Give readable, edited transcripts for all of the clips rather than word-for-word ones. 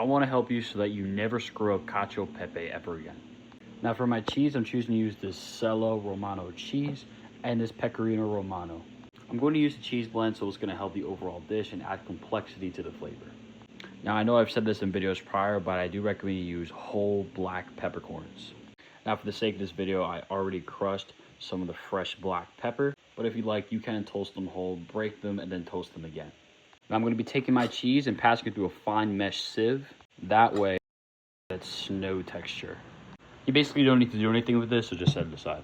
I want to help you so that you never screw up Cacio Pepe ever again. Now for my cheese, I'm choosing to use this Cello Romano cheese and this Pecorino Romano. I'm going to use the cheese blend, so it's going to help the overall dish and add complexity to the flavor. Now I know I've said this in videos prior, but I do recommend you use whole black peppercorns. Now for the sake of this video, I already crushed some of the fresh black pepper, but if you like, you can toast them whole, break them, and then toast them again. Now I'm going to be taking my cheese and passing it through a fine mesh sieve. That way, that snow texture. You basically don't need to do anything with this, so just set it aside.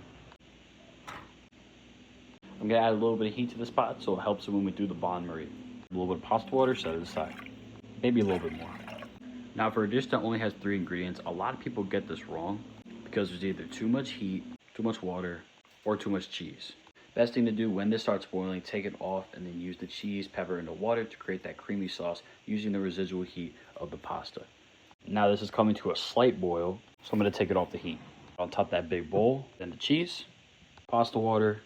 I'm going to add a little bit of heat to this pot so it helps it when we do the bain marie. A little bit of pasta water, set it aside. Maybe a little bit more. Now for a dish that only has 3 ingredients, a lot of people get this wrong because there's either too much heat, too much water, or too much cheese. Best thing to do when this starts boiling, take it off and then use the cheese, pepper, and the water to create that creamy sauce using the residual heat of the pasta. Now this is coming to a slight boil, so I'm going to take it off the heat. On top of that big bowl, then the cheese, pasta water,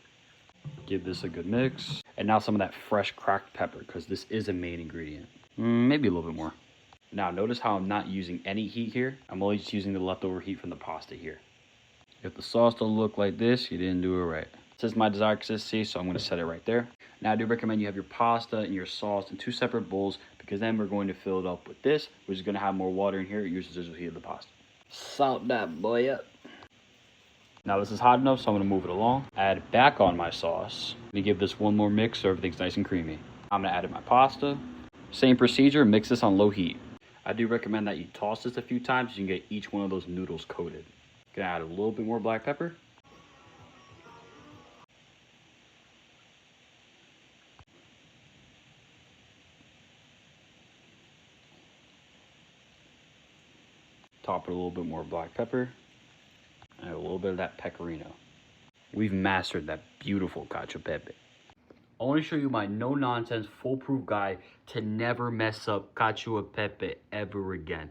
give this a good mix, and now some of that fresh cracked pepper because this is a main ingredient. Maybe a little bit more. Now notice how I'm not using any heat here. I'm only just using the leftover heat from the pasta here. If the sauce don't look like this, you didn't do it right. This is my desired consistency, so I'm going to set it right there. Now I do recommend you have your pasta and your sauce in 2 separate bowls because then we're going to fill it up with this, which is going to have more water in here. Use the residual heat of the pasta. Salt that boy up. Now this is hot enough, so I'm going to move it along. Add back on my sauce. Let me give this one more mix so everything's nice and creamy. I'm going to add in my pasta. Same procedure, mix this on low heat. I do recommend that you toss this a few times so you can get each one of those noodles coated. Gonna add a little bit more black pepper. Top it a little bit more black pepper. And a little bit of that pecorino. We've mastered that beautiful cacio pepe. I want to show you my no-nonsense, foolproof guide to never mess up cacio pepe ever again.